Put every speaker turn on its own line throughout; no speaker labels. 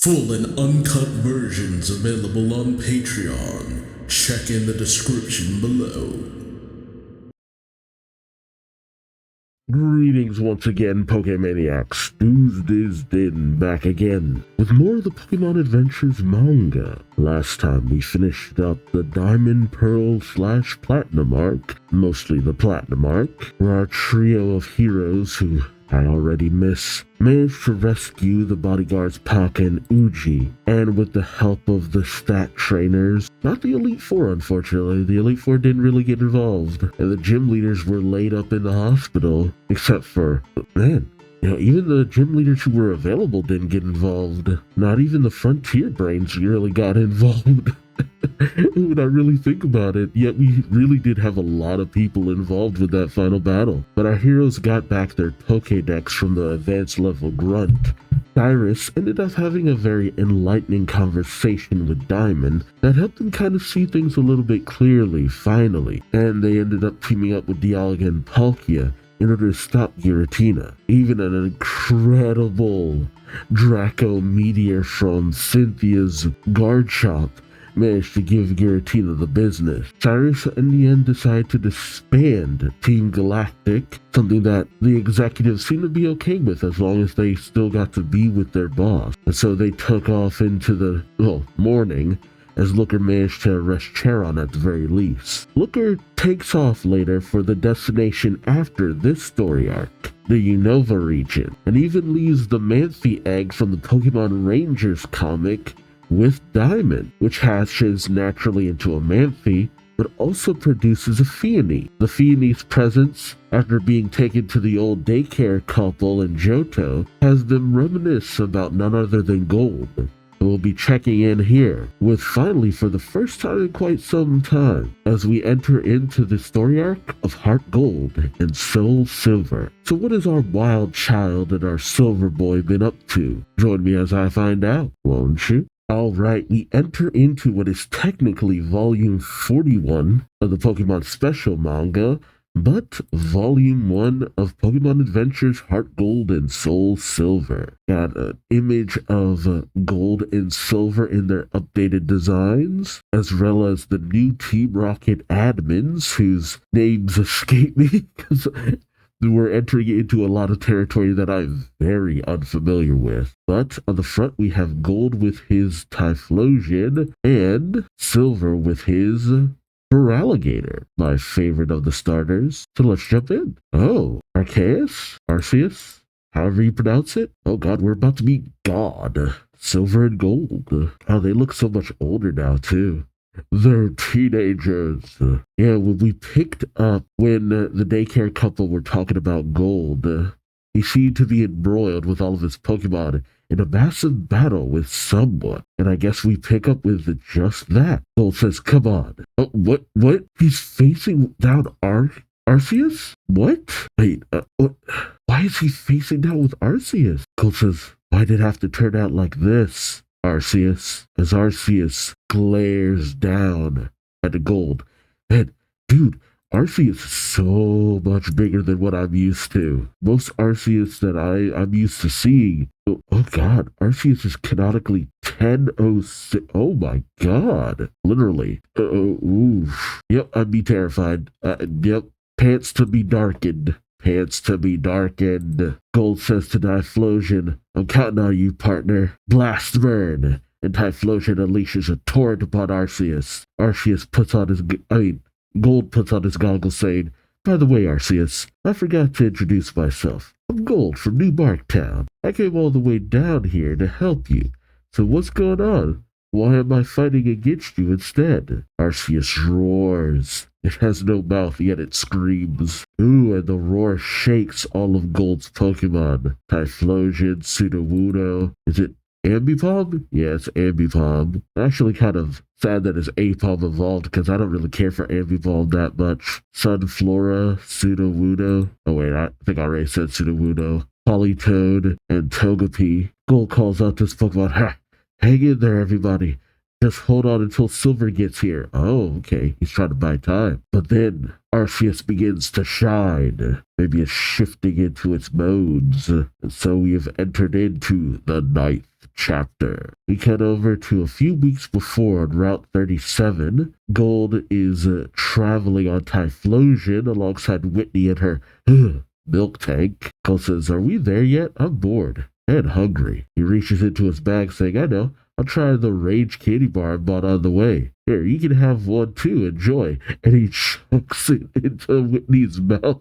Full and uncut versions available on Patreon. Check in the description below.
Greetings once again, Pokemaniacs. Duuz-Diz-Din back again with more of the Pokemon Adventures manga. Last time we finished up the Diamond Pearl / Platinum arc, mostly the Platinum arc, where our trio of heroes who I already miss managed to rescue the bodyguards Pak and Uji, and with the help of the stat trainers, not the Elite Four unfortunately, the Elite Four didn't really get involved, and the gym leaders were laid up in the hospital, except for, man, even the gym leaders who were available didn't get involved. Not even the Frontier Brains really got involved. When I really think about it, yet we really did have a lot of people involved with that final battle. But our heroes got back their Pokédex from the advanced level Grunt. Cyrus ended up having a very enlightening conversation with Diamond that helped them kind of see things a little bit clearly, finally. And they ended up teaming up with Dialga and Palkia in order to stop Giratina. Even an incredible Draco Meteor from Cynthia's guard shop managed to give Giratina the business. Cyrus in the end decided to disband Team Galactic, something that the executives seemed to be okay with as long as they still got to be with their boss. And so they took off into the, morning, as Looker managed to arrest Charon at the very least. Looker takes off later for the destination after this story arc, the Unova region, and even leaves the Manthe egg from the Pokemon Rangers comic with Diamond, which hatches naturally into a Manthe, but also produces a Feony. The Feony's presence, after being taken to the old daycare couple in Johto, has them reminisce about none other than Gold. We'll be checking in here with finally for the first time in quite some time as we enter into the story arc of Heart Gold and Soul Silver. So what has our wild child and our silver boy been up to? Join me as I find out, won't you? Alright, we enter into what is technically volume 41 of the Pokemon Special manga, but volume 1 of Pokemon Adventures Heart Gold and Soul Silver. Got an image of Gold and Silver in their updated designs, as well as the new Team Rocket admins whose names escape me because we're entering into a lot of territory that I'm very unfamiliar with. But on the front we have Gold with his Typhlosion and Silver with his Feraligatr, my favorite of the starters. So let's jump in. Oh, Arceus, however you pronounce it. Oh god, we're about to meet God. Silver and Gold. Oh, they look so much older now too. They're teenagers. Yeah, when we picked up when the daycare couple were talking about Gold, he seemed to be embroiled with all of his Pokemon in a massive battle with someone. And I guess we pick up with just that. Gold says, come on. Oh, what? He's facing down Arceus? What? Wait, what? Why is he facing down with Arceus? Gold says, why did it have to turn out like this? Arceus, as Arceus glares down at the Gold. And, dude, Arceus is so much bigger than what I'm used to. Most Arceus that I'm used to seeing. Oh god, Arceus is canonically 1006. Oh my god. Literally. Oof. Yep, I'd be terrified. Yep, pants to be darkened. Pants to be darkened. Gold says to Typhlosion, I'm counting on you, partner. Blast burn. And Typhlosion unleashes a torrent upon Arceus. Gold puts on his goggles saying, by the way, Arceus, I forgot to introduce myself. I'm Gold from New Barktown. I came all the way down here to help you. So what's going on? Why am I fighting against you instead? Arceus roars. It has no mouth, yet it screams. Ooh, and the roar shakes all of Gold's Pokemon. Typhlosion, Sudowoodo. Is it Ambipom? Yeah, it's Ambipom. Actually kind of sad that it's Apom evolved because I don't really care for Ambipom that much. Sunflora, Sudowoodo. Oh wait, I think I already said Sudowoodo. Politoed, and Togepi. Gold calls out this Pokemon. Ha! Hang in there, everybody. Just hold on until Silver gets here. Oh, okay. He's trying to buy time. But then Arceus begins to shine. Maybe it's shifting into its modes. And so we have entered into the 9th chapter. We cut over to a few weeks before on Route 37. Gold is traveling on Typhlosion alongside Whitney and her milk tank. Cole says, "Are we there yet? I'm bored and hungry." He reaches into his bag saying, "I know. I'll try the Rage candy bar I bought on the way. Here, you can have one too. Enjoy." And he chokes it into Whitney's mouth.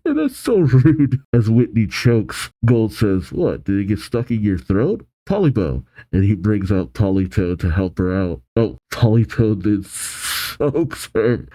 And that's so rude. As Whitney chokes, Gold says, "What, did it get stuck in your throat?" "Polybo." And he brings out Polytoad to help her out. Oh, Polytoad then soaks her,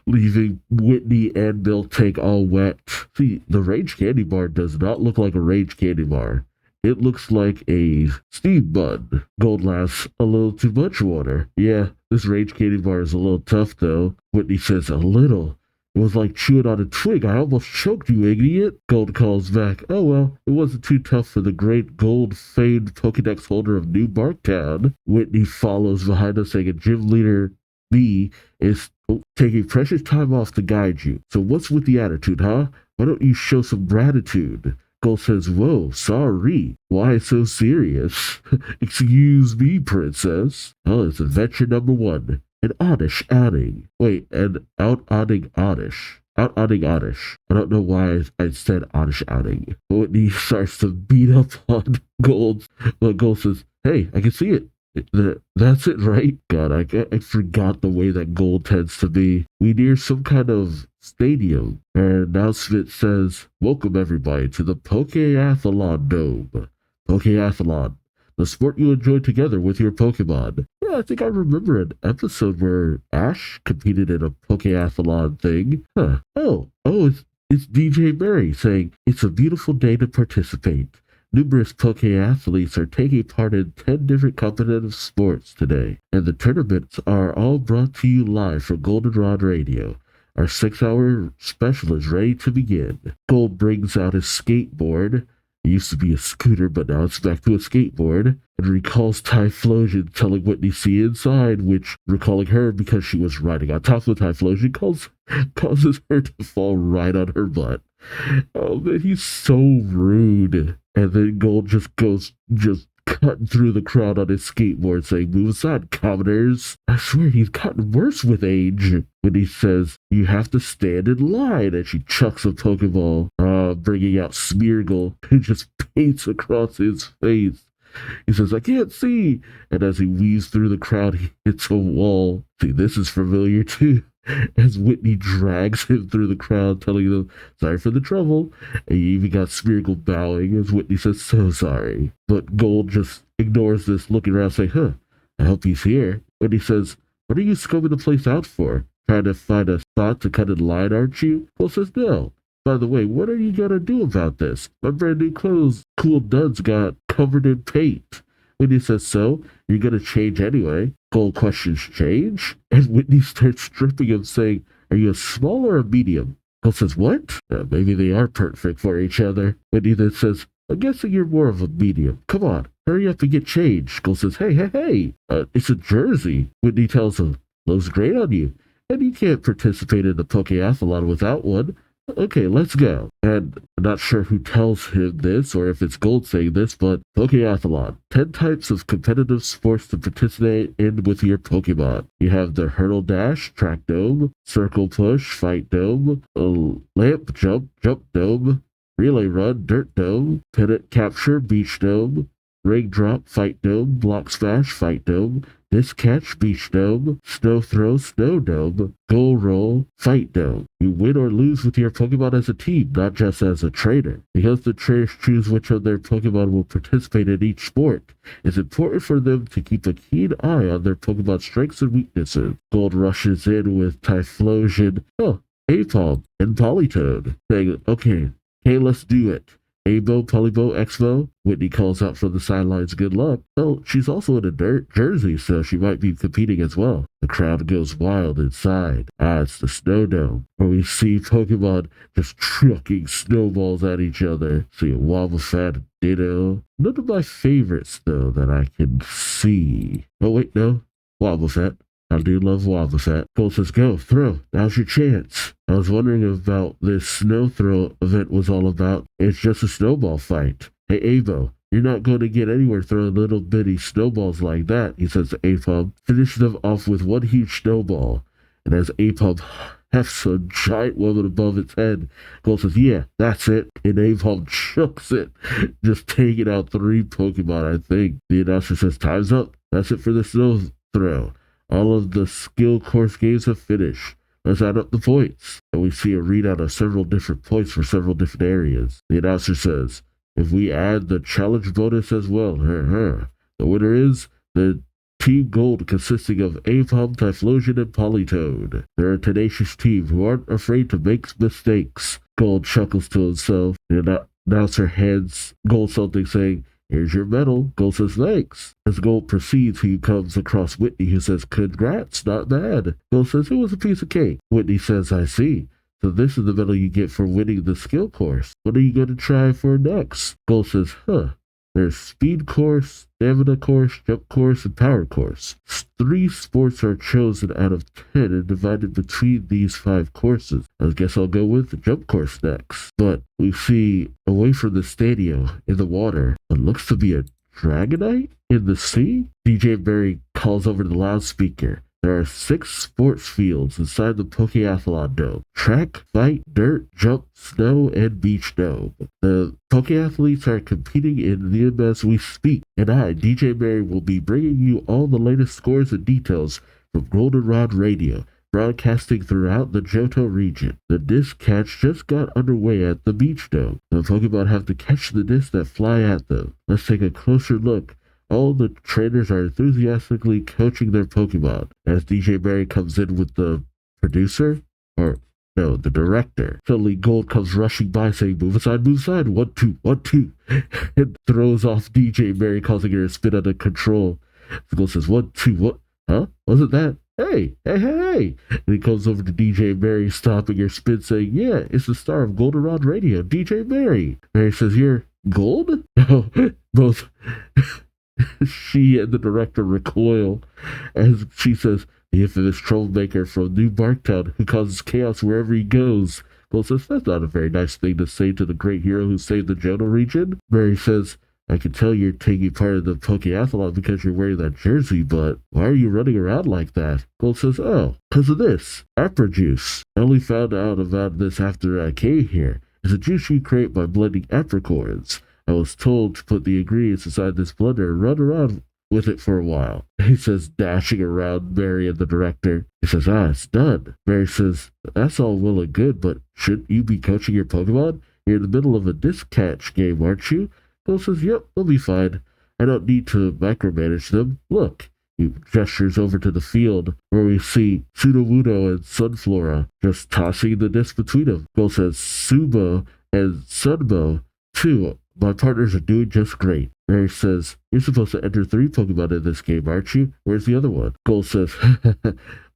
leaving Whitney and Milk Tank all wet. See, the Rage candy bar does not look like a Rage candy bar. It looks like a steam bun. Gold laughs, "A little too much water." "Yeah, this Rage candy bar is a little tough though." Whitney says, "A little? It was like chewing on a twig. I almost choked, you idiot." Gold calls back, "Oh well, it wasn't too tough for the great Gold famed Pokedex holder of New Barktown." Whitney follows behind us saying, "Gym leader B is taking precious time off to guide you. So what's with the attitude, huh? Why don't you show some gratitude?" Gold says, "Whoa, sorry. Why so serious?" "Excuse me, princess." "Oh, it's adventure number 1. An Oddish outing." Wait, an out-outing Oddish. Out-outing Oddish. I don't know why I said Oddish outing. Whitney starts to beat up on Gold. But Gold says, "Hey, I can see it. That's it, right?" God, I forgot the way that Gold tends to be. We near some kind of stadium. An announcement says, "Welcome everybody to the Pokeathlon Dome." Pokeathlon, the sport you enjoy together with your Pokemon. Yeah, I think I remember an episode where Ash competed in a Pokeathlon thing. Huh. Oh, it's DJ Mary saying, "It's a beautiful day to participate. Numerous Poke athletes are taking part in 10 different competitive sports today, and the tournaments are all brought to you live from Goldenrod Radio. Our 6-hour special is ready to begin." Gold brings out his skateboard. It used to be a scooter, but now it's back to a skateboard, and recalls Typhlosion telling Whitney see inside, which, recalling her because she was riding on top of Typhlosion, causes her to fall right on her butt. Oh man, he's so rude. And then Gold just goes cutting through the crowd on his skateboard saying, "Move aside, commoners." I swear he's gotten worse with age. When he says, "You have to stand in line," and she chucks a Pokeball, bringing out Smeargle, who just paints across his face. He says, "I can't see." And as he weaves through the crowd, he hits a wall. See, this is familiar too. As Whitney drags him through the crowd, telling them, "Sorry for the trouble." And you even got Smeargle bowing as Whitney says, "So sorry." But Gold just ignores this, looking around saying, "I hope he's here." Whitney says, "What are you scoping the place out for? Trying to find a spot to cut in line, aren't you?" Gold says, "No. By the way, what are you gonna do about this? My brand new clothes, cool duds got covered in paint." Whitney says, "So? You're gonna change anyway?" Gold questions change, and Whitney starts stripping him, saying, "Are you a small or a medium?" Gold says, "What?" Maybe they are perfect for each other. Whitney then says, "I'm guessing you're more of a medium. Come on, hurry up and get changed." Gold says, Hey, it's a jersey." Whitney tells him, "Looks great on you, and you can't participate in the Pokeathlon without one. Okay, let's go." And I'm not sure who tells him this or if it's Gold saying this, but Pokeathlon. 10 types of competitive sports to participate in with your Pokemon. You have the Hurdle Dash, Track Dome, Circle Push, Fight Dome, Lamp Jump, Jump Dome, Relay Run, Dirt Dome, Pennant Capture, Beach Dome, Ring Drop, Fight Dome, Block Smash, Fight Dome, Disc Catch, Beach Dome, Snow Throw, Snow Dome, Goal Roll, Fight Dome. You win or lose with your Pokemon as a team, not just as a trainer. Because the trainers choose which of their Pokemon will participate in each sport, it's important for them to keep a keen eye on their Pokemon's strengths and weaknesses. Gold rushes in with Typhlosion, Apom, and Polytoad, saying, okay, let's do it. Abo, Polybo, Expo. Whitney calls out from the sidelines, "Good luck." Well, she's also in a dirt jersey, so she might be competing as well. The crowd goes wild inside. It's the Snow Dome, where we see Pokemon just trucking snowballs at each other. See a Wobbuffet, Ditto. None of my favorites, though, that I can see. Oh, wait, no. Wobbuffet. I do love Wobbuffet. Gold says, go, throw. Now's your chance. I was wondering about this snow throw event was all about. It's just a snowball fight. Hey, Avo, you're not going to get anywhere throwing little bitty snowballs like that, he says to Apom. Finish them off with one huge snowball. And as Apom hefts a giant woman above its head, Gold says, yeah, that's it. And Apom chucks it, just taking out 3 Pokemon, I think. The announcer says, time's up. That's it for the snow throw. All of the skill course games have finished. Let's add up the points. And we see a readout of several different points for several different areas. The announcer says, if we add the challenge bonus as well, the winner is the Team Gold, consisting of Apom, Typhlosion, and Politoed. They're a tenacious team who aren't afraid to make mistakes. Gold chuckles to himself. The announcer hands Gold something, saying, here's your medal. Gold says, thanks. As Gold proceeds, he comes across Whitney, who says, congrats, not bad. Gold says, it was a piece of cake. Whitney says, I see. So this is the medal you get for winning the skill course. What are you going to try for next? Gold says, there's speed course, stamina course, jump course, and power course. 3 sports are chosen out of 10 and divided between these 5 courses. I guess I'll go with the jump course next. But we see away from the stadium in the water, what looks to be a Dragonite in the sea. DJ Barry calls over the loudspeaker. There are 6 sports fields inside the Pokeathlon Dome. Track, fight, dirt, jump, snow, and beach dome. The Pokeathletes are competing in them as we speak, and I, DJ Mary, will be bringing you all the latest scores and details from Goldenrod Radio, broadcasting throughout the Johto region. The disc catch just got underway at the beach dome. The Pokemon have to catch the discs that fly at them. Let's take a closer look. All the trainers are enthusiastically coaching their Pokemon as DJ Barry comes in with the producer, or no, the director. Suddenly Gold comes rushing by saying, move aside, 1, 2, 1, 2, and throws off DJ Barry, causing her to spin out of control. So Gold says, 1, 2, what? Huh? Wasn't that? Hey. And he comes over to DJ Barry, stopping her spin, saying, yeah, it's the star of Goldenrod Radio, DJ Barry. Barry says, you're Gold? No, both... She and the director recoil as she says, the infamous troublemaker from New Barktown who causes chaos wherever he goes. Gold says, that's not a very nice thing to say to the great hero who saved the Johto region. Barry says, I can tell you're taking part in the Pokeathlon because you're wearing that jersey, but why are you running around like that? Gold says, oh, because of this. Apra juice. I only found out about this after I came here. It's a juice you create by blending apricorns. I was told to put the ingredients inside this blender and run around with it for a while. He says, dashing around Mary and the director. He says, it's done. Mary says, that's all well and good, but shouldn't you be coaching your Pokemon? You're in the middle of a disc catch game, aren't you? Bill says, yep, they'll be fine. I don't need to micromanage them. Look. He gestures over to the field where we see Sudowoodo and Sunflora just tossing the disc between them. Bill says, Subo and Sunbo, too. My partners are doing just great. Mary says, you're supposed to enter 3 Pokemon in this game, aren't you? Where's the other one? Gold says,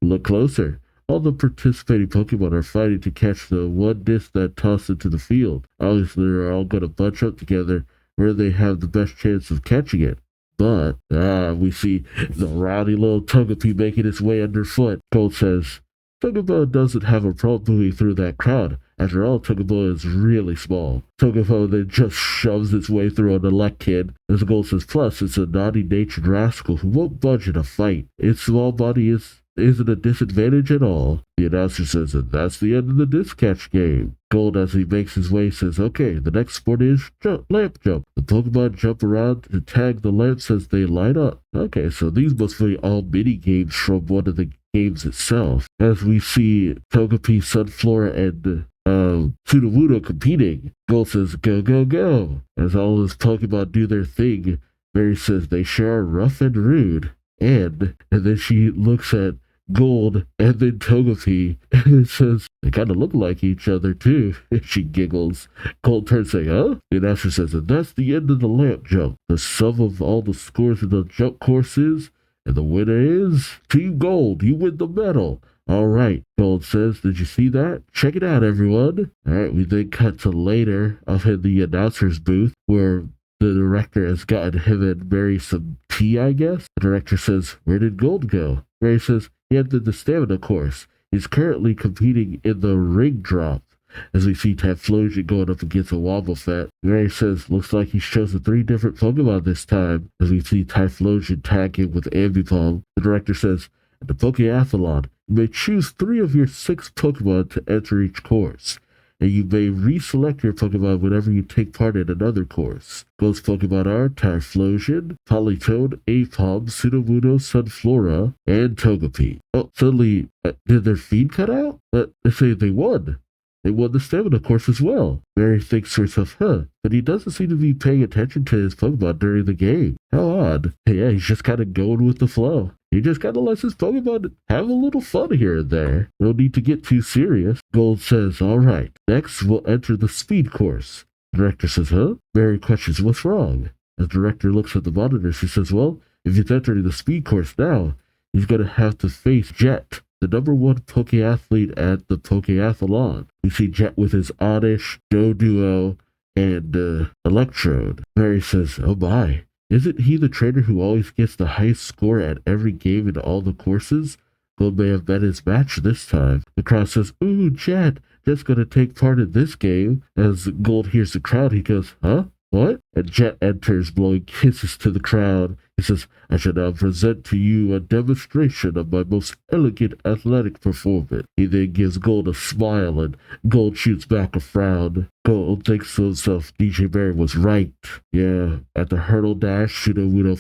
look closer. All the participating Pokemon are fighting to catch the one disc that tossed into the field. Obviously, they're all going to bunch up together where they have the best chance of catching it. But, we see the rowdy little Togepi making its way underfoot. Gold says, Togepo doesn't have a problem moving through that crowd. After all, Togepo is really small. Togepo then just shoves its way through an Elekid. As Gold says, plus, it's a naughty-natured rascal who won't budge in a fight. Its small body isn't a disadvantage at all. The announcer says, and that's the end of the disc catch game. Gold, as he makes his way, says, okay, the next sport is lamp jump. The Pokemon jump around to tag the lamps as they light up. Okay, so these must be all mini-games from one of the games itself. As we see Togepi, Sunflora, and Sudowoodo competing, Gold says, go, go, go. As all his Pokemon do their thing, Mary says they sure are rough and rude. And then she looks at Gold and then Togepi and it says, they kind of look like each other too. And she giggles. Gold turns saying, huh? The announcer says, and that's the end of the lamp jump. The sum of all the scores in the jump course is, and the winner is Team Gold. You win the medal. All right, Gold says, did you see that? Check it out, everyone. All right, we then cut to later up in the announcer's booth where the director has gotten him and Mary some tea, I guess. The director says, "Where did Gold go?" Mary says, "He entered the stamina course. He's currently competing in the ring drop." As we see Typhlosion going up against a Wobbuffet, Mary says, "Looks like he's chosen 3 different Pokemon this time." As we see Typhlosion tagging with Ambipom, the director says, "At the Pokeathlon, you may choose 3 of your 6 Pokemon to enter each course, and you may reselect your Pokemon whenever you take part in another course. Those Pokemon are Typhlosion, Polytoad, Apom, Sudowoodo, Sunflora, and Togepi." Oh, suddenly, did their feed cut out? They say they won. They won the stamina course as well. Mary thinks to herself, but he doesn't seem to be paying attention to his Pokemon during the game. How odd. Yeah, he's just kind of going with the flow. He just kind of lets his Pokemon have a little fun here and there. No need to get too serious. Gold says, "All right, next we'll enter the speed course." The director says, Mary questions, "What's wrong?" As the director looks at the monitor, she says, "Well, if he's entering the speed course now, he's going to have to face Jet, the #1 Pokeathlete at the Pokeathlon." We see Jet with his Oddish, Doduo, and Electrode. Mary says, "Oh my, isn't he the trainer who always gets the highest score at every game in all the courses? Gold may have met his match this time." The crowd says, "Ooh, Jet, Jet's gonna take part in this game." As Gold hears the crowd, he goes, "Huh? What?" And Jet enters, blowing kisses to the crowd. He says, "I shall now present to you a demonstration of my most elegant athletic performance." He then gives Gold a smile, and Gold shoots back a frown. Gold thinks to himself, DJ Mary was right. Yeah, at the hurdle dash, Sudowoodo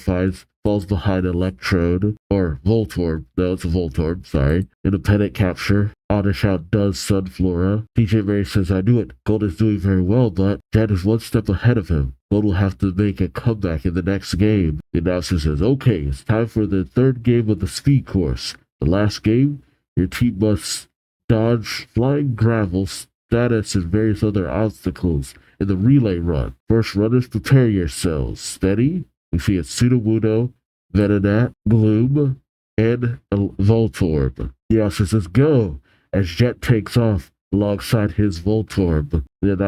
falls behind Electrode, or Voltorb. No, it's a Voltorb, sorry. In a pennant capture, Oddish outdoes Sunflora. DJ Mary says, "I knew it. Gold is doing very well, but Jet is 1 step ahead of him. Gold will have to make a comeback in the next game." The announcer says, "Okay, it's time for the 3rd game of the speed course. The last game, your team must dodge flying gravel, status, and various other obstacles in the relay run. First runners, prepare yourselves. Steady." We see it's Sudowoodo, Venonat, Gloom, and Voltorb. The announcer says, "Go," as Jet takes off alongside his Voltorb. Then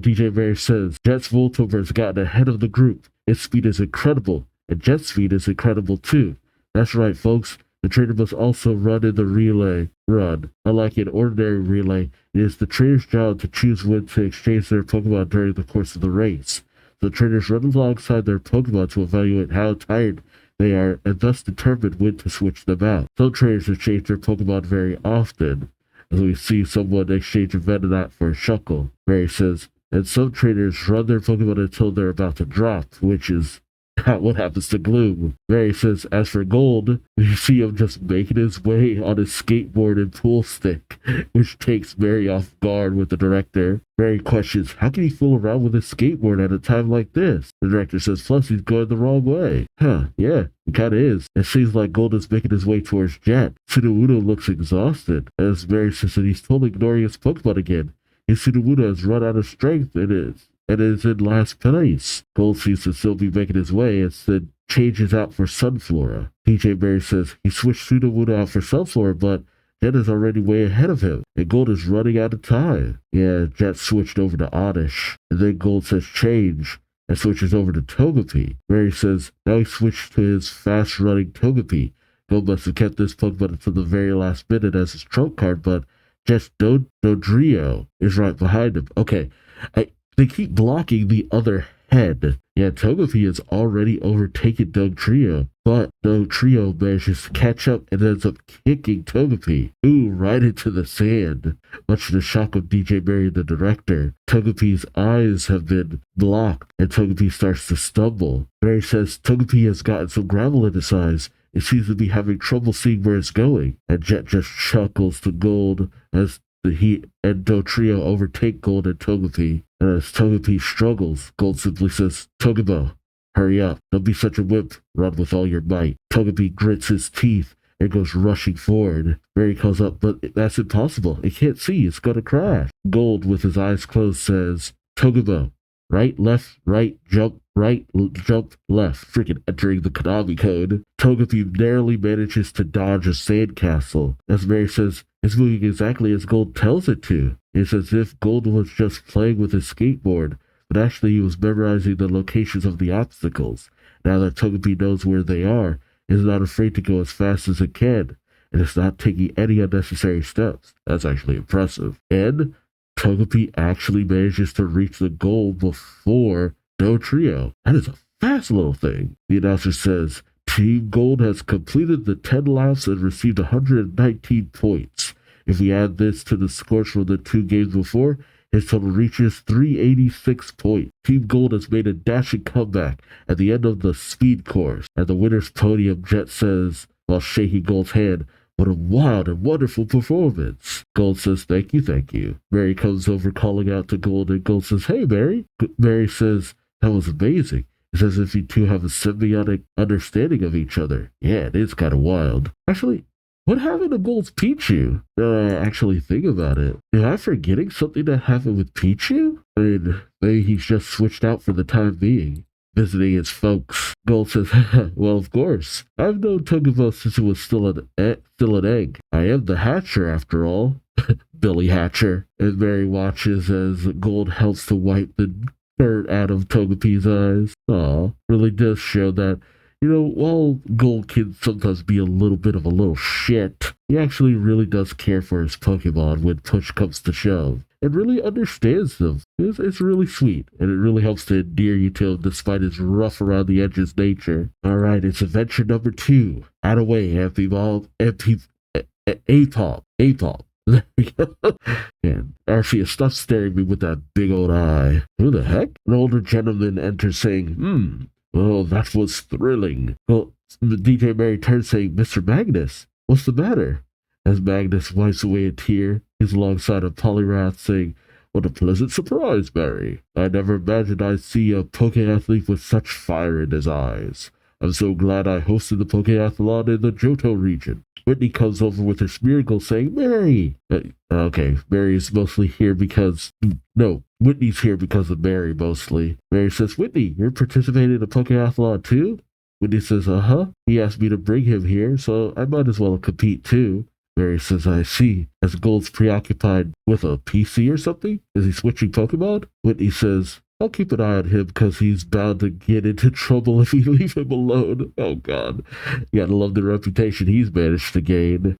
DJ Mary says, "Jet's Voltorb has gotten ahead of the group. Its speed is incredible, and Jet's speed is incredible too. That's right, folks. The trainer must also run in the relay run. Unlike an ordinary relay, it is the trainer's job to choose when to exchange their Pokemon during the course of the race. The trainers run alongside their Pokemon to evaluate how tired they are and thus determine when to switch them out. Some trainers exchange their Pokemon very often, as we see someone exchange a Venonat for a Shuckle." Mary says, "And some trainers run their Pokemon until they're about to drop, which is what happens to Gloom." Mary says, "As for Gold, you see him just making his way on his skateboard and pool stick," which takes Mary off guard with the director. Mary questions, "How can he fool around with his skateboard at a time like this?" The director says, "Plus he's going the wrong way." Yeah, he kinda is. It seems like Gold is making his way towards Jet. Sudowoodo looks exhausted, as Mary says that he's totally ignoring his Pokemon again. His Sudowoodo has run out of strength and is in last place. Gold seems to still be making his way and then changes out for Sunflora. DJ Mary says he switched Sudowoodo out for Sunflora, but Jet is already way ahead of him, and Gold is running out of time. Yeah, Jet switched over to Oddish, and then Gold says change, and switches over to Togepi. Mary says now he switched to his fast-running Togepi. Gold must have kept this Pokemon until the very last minute as his trump card, but just Dodrio is right behind him. Okay, they keep blocking the other head. Yeah, Togepi has already overtaken Dugtrio, but Dugtrio manages to catch up and ends up kicking Togepi, right into the sand. Much to the shock of DJ Mary, the director, Togepi's eyes have been blocked, and Togepi starts to stumble. Mary says Togepi has gotten some gravel in his eyes. It seems to be having trouble seeing where it's going, and Jet just chuckles to Gold as the Heat and Dugtrio overtake Gold and Togepi. And as Togepi struggles, Gold simply says, "Togebo, hurry up. Don't be such a wimp. Run with all your might." Togepi grits his teeth and goes rushing forward. Mary calls up, "But that's impossible. It can't see. It's gonna crash." Gold, with his eyes closed, says, "Togebo, right, left, jump, left." Freaking entering the Konami code. Togepi narrowly manages to dodge a sandcastle. As Mary says, "It's moving exactly as Gold tells it to." It's as if Gold was just playing with his skateboard, but actually he was memorizing the locations of the obstacles. Now that Togepi knows where they are, it is not afraid to go as fast as it can, and it's not taking any unnecessary steps. That's actually impressive. And Togepi actually manages to reach the goal before Trio. That is a fast little thing. The announcer says, Team Gold has completed the 10 laps and received 119 points. If we add this to the scores from the 2 games before, his total reaches 386 points. Team Gold has made a dashing comeback at the end of the speed course. At the winner's podium, Jet says, while shaking Gold's hand, what a wild and wonderful performance. Gold says, thank you, thank you. Mary comes over calling out to Gold, and Gold says, hey, Mary. Mary says, that was amazing. It's as if you two have a symbiotic understanding of each other. Yeah, it is kind of wild. Actually, what happened to Gold's Pichu? Actually think about it. Am I forgetting something that happened with Pichu? I mean, maybe he's just switched out for the time being, visiting his folks. Gold says, well, of course. I've known Togepo since it was still an egg. I am the Hatcher, after all. Billy Hatcher. And Mary watches as Gold helps to wipe the dirt out of Togepi's eyes. Aw, really does show that, while Gold can sometimes be a little shit, he actually really does care for his Pokemon when push comes to shove, and really understands them. It's really sweet, and it really helps to endear you to him despite his rough around the edges nature. Alright, it's adventure number 2. Out of way, Amphibob, Apop. There we go. And Arceus, stop staring at me with that big old eye. Who the heck? An older gentleman enters saying, well, that was thrilling. Well, DJ Mary turns saying, Mr. Magnus, what's the matter? As Magnus wipes away a tear, he's alongside of Poliwrath saying, what a pleasant surprise, Mary. I never imagined I'd see a Pokeathlete with such fire in his eyes. I'm so glad I hosted the Pokeathlon in the Johto region. Whitney comes over with her Smeargle saying, Mary! Okay, Mary's mostly here because... No, Whitney's here because of Mary, mostly. Mary says, Whitney, you're participating in the Pokeathlon too? Whitney says, uh-huh. He asked me to bring him here, so I might as well compete too. Mary says, I see. As Gold's preoccupied with a PC or something? Is he switching Pokemon? Whitney says, I'll keep an eye on him because he's bound to get into trouble if we leave him alone. Oh, God. You gotta love the reputation he's managed to gain.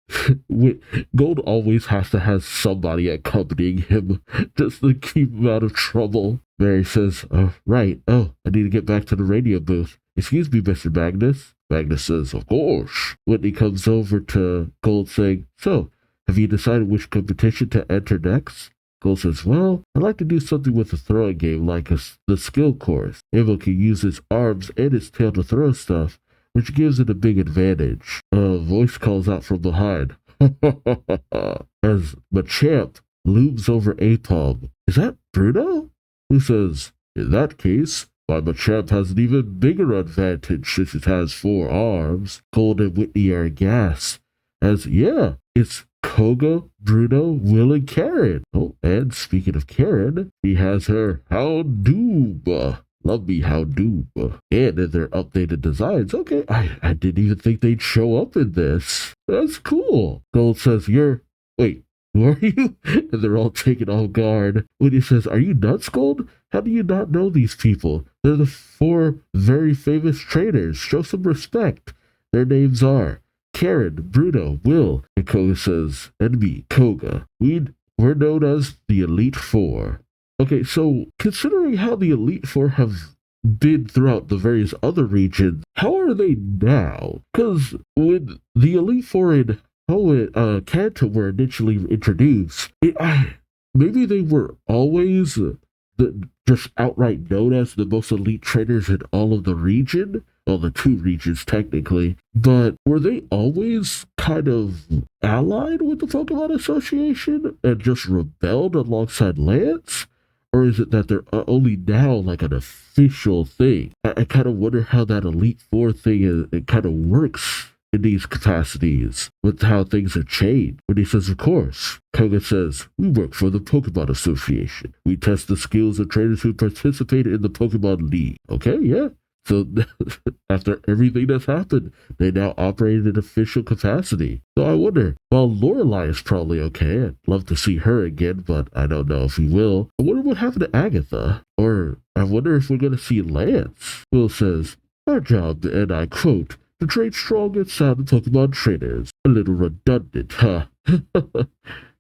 Gold always has to have somebody accompanying him just to keep him out of trouble. Mary says, right. Oh, I need to get back to the radio booth. Excuse me, Mr. Magnus. Magnus says, of course. Whitney comes over to Gold saying, so, have you decided which competition to enter next? Gold says, well, I'd like to do something with a throwing game like the skill course. Evo can use its arms and its tail to throw stuff, which gives it a big advantage. A voice calls out from behind. As Machamp looms over Apom. Is that Bruno? Who says, in that case, my Machamp has an even bigger advantage since it has 4 arms. Gold and Whitney are aghast. As, yeah, it's Koga, Bruno, Will, and Karen. Oh, and speaking of Karen, he has her Houndoom. Love me Houndoom. And in their updated designs, okay, I didn't even think they'd show up in this. That's cool. Gold says, wait, who are you? And they're all taken off guard. When he says, are you nuts, Gold? How do you not know these people? They're the 4 very famous trainers. Show some respect. Their names are Karen, Bruno, Will, and Koga says, and me, Koga. We're known as the Elite Four. Okay, so considering how the Elite Four have been throughout the various other regions, how are they now? Because when the Elite Four in Kanto were initially introduced, maybe they were always just outright known as the most elite trainers in all of the region. Well, the 2 regions technically, but were they always kind of allied with the Pokemon Association and just rebelled alongside Lance? Or is it that they're only now like an official thing? I kind of wonder how that Elite Four thing it kind of works in these capacities with how things have changed. When he says, of course, Koga says, we work for the Pokemon Association. We test the skills of trainers who participate in the Pokemon League. Okay, yeah. So after everything that's happened, they now operate in official capacity. So I wonder, while Lorelai is probably okay, I'd love to see her again, but I don't know if we will. I wonder what happened to Agatha. Or I wonder if we're going to see Lance. Will says, our job, and I quote, to train strong and sound Pokemon trainers. A little redundant, huh?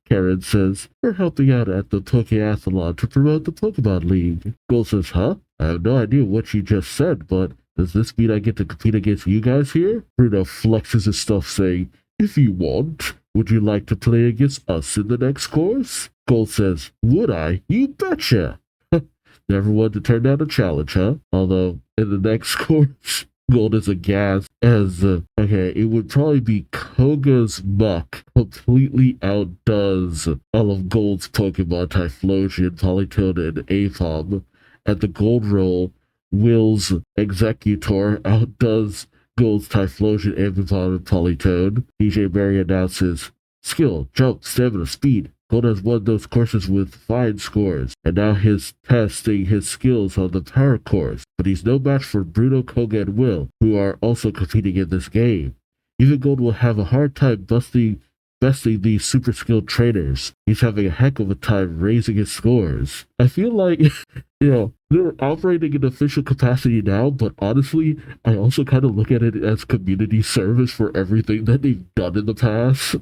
Karen says, we're helping out at the Pokeathlon to promote the Pokemon League. Gold says, huh? I have no idea what you just said, but does this mean I get to compete against you guys here? Bruno flexes his stuff saying, if you want, would you like to play against us in the next course? Gold says, would I? You betcha! Never wanted to turn down a challenge, huh? Although, in the next course, Gold is aghast as, it would probably be Koga's Muck completely outdoes all of Gold's Pokemon, Typhlosion, Politoed, and Apom. At the Gold Roll, Will's Executor outdoes Gold's Typhlosion, Apom, and Politoed. DJ Barry announces, skill, jump, stamina, speed. Gold has won those courses with fine scores, and now he's testing his skills on the power course, but he's no match for Bruno, Koga, and Will, who are also competing in this game. Even Gold will have a hard time besting these super skilled trainers. He's having a heck of a time raising his scores. I feel like, they're operating in official capacity now, but honestly, I also kind of look at it as community service for everything that they've done in the past.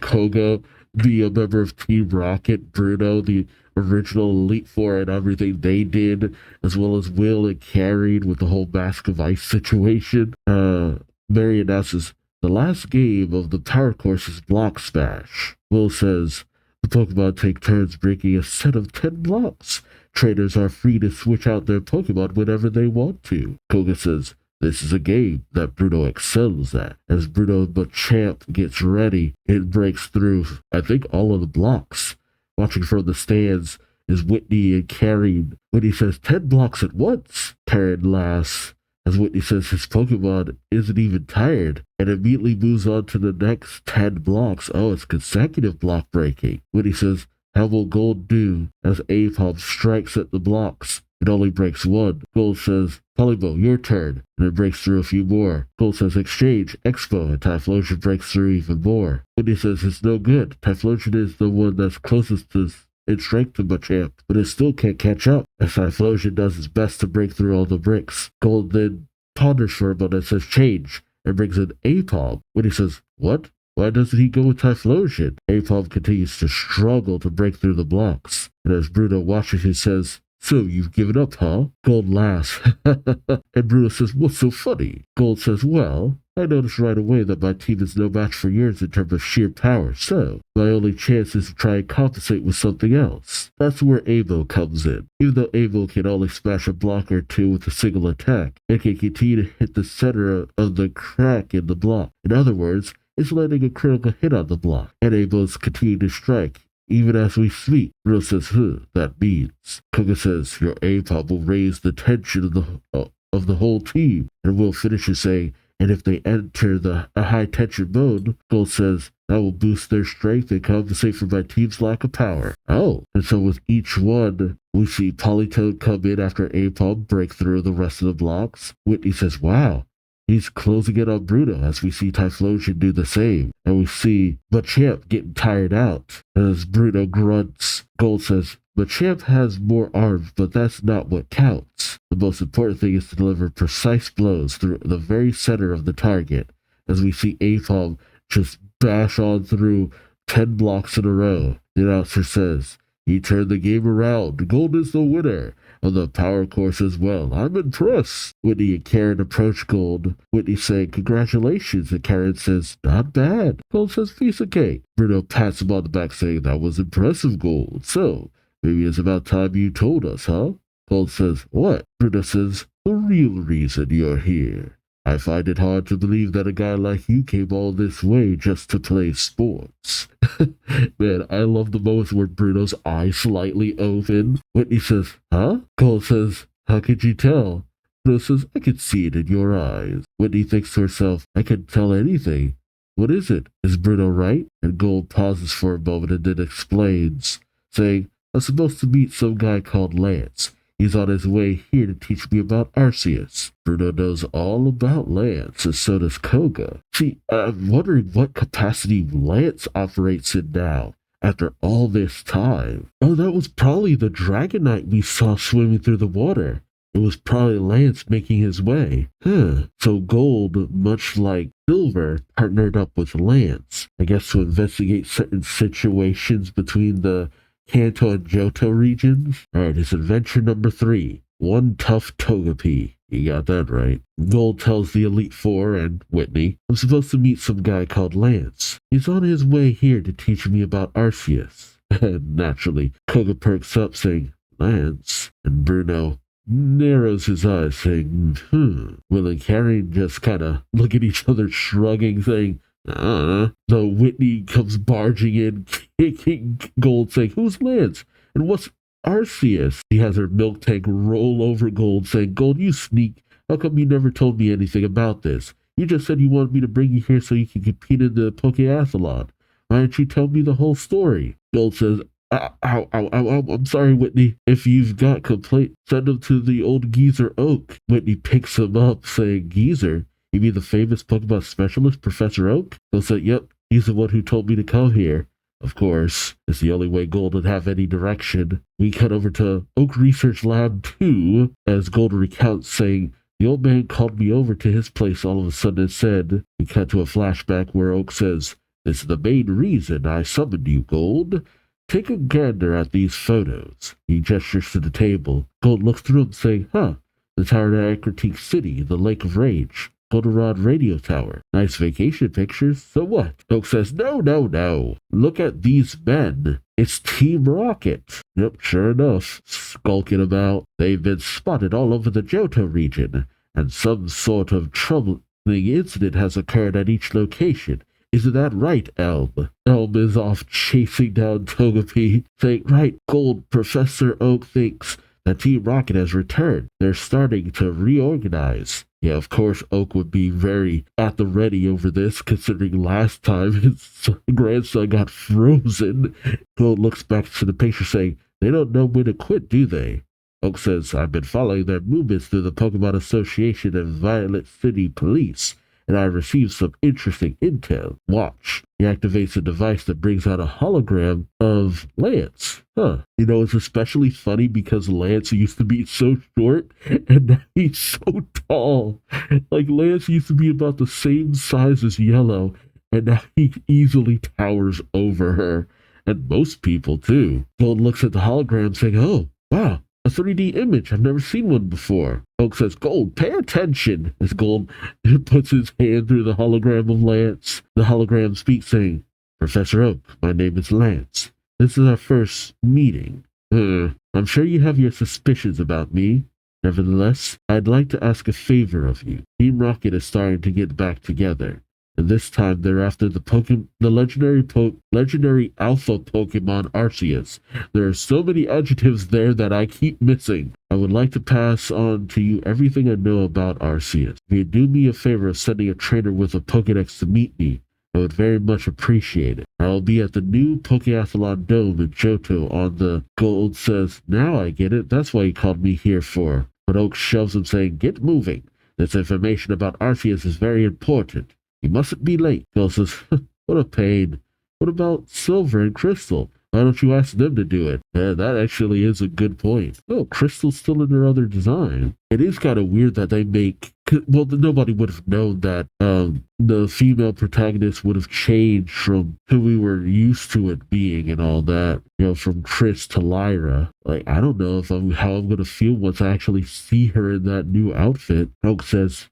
Koga, a member of Team Rocket, Bruno, the original Elite Four, and everything they did, as well as Will and Carried with the whole Mask of Ice situation. Mary announces, the last game of the power course is Block Smash. Will says, the Pokemon take turns breaking a set of 10 blocks. Trainers are free to switch out their Pokemon whenever they want to. Koga says, this is a game that Bruno excels at. As Bruno Machamp gets ready, it breaks through, I think, all of the blocks. Watching from the stands is Whitney and Karen. Whitney says 10 blocks at once. Karen laughs as Whitney says his Pokemon isn't even tired and immediately moves on to the next 10 blocks. Oh, it's consecutive block breaking. Whitney says, how will Gold do as Apom strikes at the blocks? It only breaks one. Gold says, Polybo, your turn. And it breaks through a few more. Gold says, exchange, Expo, and Typhlosion breaks through even more. Whitney says, it's no good. Typhlosion is the one that's closest to in strength to Machamp, but it still can't catch up, as Typhlosion does its best to break through all the bricks. Gold then ponders for a moment and says, change, and brings in Apom. Whitney says, what? Why doesn't he go with Typhlosion? Apom continues to struggle to break through the blocks. And as Bruno watches, he says, so you've given up, huh? Gold laughs. And Bruno says, what's so funny? Gold says, well, I noticed right away that my team is no match for yours in terms of sheer power, so my only chance is to try and compensate with something else. That's where Avo comes in. Even though Avo can only smash a block or two with a single attack, it can continue to hit the center of the crack in the block. In other words, it's landing a critical hit on the block, and Avo's continue to strike. Even as we speak, Bruno says, that means. Koga says, your Apom will raise the tension of the whole team. And Will finishes saying, and if they enter a high tension mode, Gold says, that will boost their strength and compensate for my team's lack of power. Oh, and so with each one, we see Politoed come in after Apom break through the rest of the blocks. Whitney says, wow. He's closing in on Bruno as we see Typhlosion do the same. And we see Machamp getting tired out. As Bruno grunts, Gold says, Machamp has more arms, but that's not what counts. The most important thing is to deliver precise blows through the very center of the target. As we see Apom just bash on through 10 blocks in a row. The announcer says, he turned the game around. Gold is the winner. On the power course as well. I'm impressed. Whitney and Karen approach Gold. Whitney saying, congratulations, and Karen says, not bad. Gold says, piece of cake. Bruno pats him on the back saying, that was impressive, Gold. So, maybe it's about time you told us, huh? Gold says, what? Bruno says, the real reason you're here. I find it hard to believe that a guy like you came all this way just to play sports. Man, I love the moments where Bruno's eyes slightly open. Whitney says, huh? Gold says, how could you tell? Bruno says, I could see it in your eyes. Whitney thinks to herself, I can tell anything. What is it? Is Bruno right? And Gold pauses for a moment and then explains, saying, I'm supposed to meet some guy called Lance. He's on his way here to teach me about Arceus. Bruno knows all about Lance, and so does Koga. See, I'm wondering what capacity Lance operates in now, after all this time. Oh, that was probably the Dragonite we saw swimming through the water. It was probably Lance making his way. So Gold, much like Silver, partnered up with Lance, I guess to investigate certain situations between the Kanto and Johto regions. Alright, it's adventure number 3. One tough Togepi. You got that right. Gold tells the Elite Four and Whitney, I'm supposed to meet some guy called Lance. He's on his way here to teach me about Arceus. And naturally, Koga perks up saying, Lance? And Bruno narrows his eyes saying, Will and Karen just kind of look at each other shrugging saying, So Whitney comes barging in, kicking Gold saying, who's Lance? And what's Arceus? He has her milk tank roll over Gold saying, Gold, you sneak. How come you never told me anything about this? You just said you wanted me to bring you here so you can compete in the Pokeathlon. Why didn't you tell me the whole story? Gold says, Ow, I'm sorry, Whitney. If you've got complaint, send them to the old geezer Oak. Whitney picks him up, saying, Geezer? You mean the famous Pokemon specialist, Professor Oak? Gold said, yep, he's the one who told me to come here. Of course, it's the only way Gold would have any direction. We cut over to Oak Research Lab 2, as Gold recounts, saying, the old man called me over to his place all of a sudden and said, we cut to a flashback where Oak says, this is the main reason I summoned you, Gold. Take a gander at these photos. He gestures to the table. Gold looks through them saying, the tower at Critique City, the Lake of Rage, Goldenrod Radio Tower. Nice vacation pictures, so what? Oak says, no. Look at these men. It's Team Rocket. Yep, sure enough, skulking about. They've been spotted all over the Johto region, and some sort of troubling incident has occurred at each location. Isn't that right, Elm? Elm is off chasing down Togepi, saying, right, Gold, Professor Oak thinks that Team Rocket has returned. They're starting to reorganize. Yeah, of course, Oak would be very at the ready over this, considering last time his grandson got frozen. Gold looks back to the picture saying, they don't know when to quit, do they? Oak says, I've been following their movements through the Pokemon Association and Violet City Police, and I received some interesting intel. Watch. He activates a device that brings out a hologram of Lance. You know, it's especially funny because Lance used to be so short, and now he's so tall. Like, Lance used to be about the same size as Yellow, and now he easily towers over her. And most people, too. Gold looks at the hologram saying, oh, wow. A 3D image. I've never seen one before. Oak says, Gold, pay attention. As Gold puts his hand through the hologram of Lance, the hologram speaks saying, Professor Oak, my name is Lance. This is our first meeting. I'm sure you have your suspicions about me. Nevertheless, I'd like to ask a favor of you. Team Rocket is starting to get back together. And this time they're after the legendary alpha Pokemon Arceus. There are so many adjectives there that I keep missing. I would like to pass on to you everything I know about Arceus. If you do me a favor of sending a trainer with a Pokedex to meet me, I would very much appreciate it. I will be at the new Pokeathlon Dome in Johto on the Gold says, now I get it. That's why you called me here for. But Oak shoves him saying, get moving. This information about Arceus is very important. You mustn't be late. Gold says, what a pain. What about Silver and Crystal? Why don't you ask them to do it? Yeah, that actually is a good point. Oh, Crystal's still in her other design. It is kind of weird that they make... Well, nobody would have known that the female protagonist would have changed from who we were used to it being and all that. You know, from Triss to Lyra. Like, I don't know how I'm going to feel once I actually see her in that new outfit. Oak says,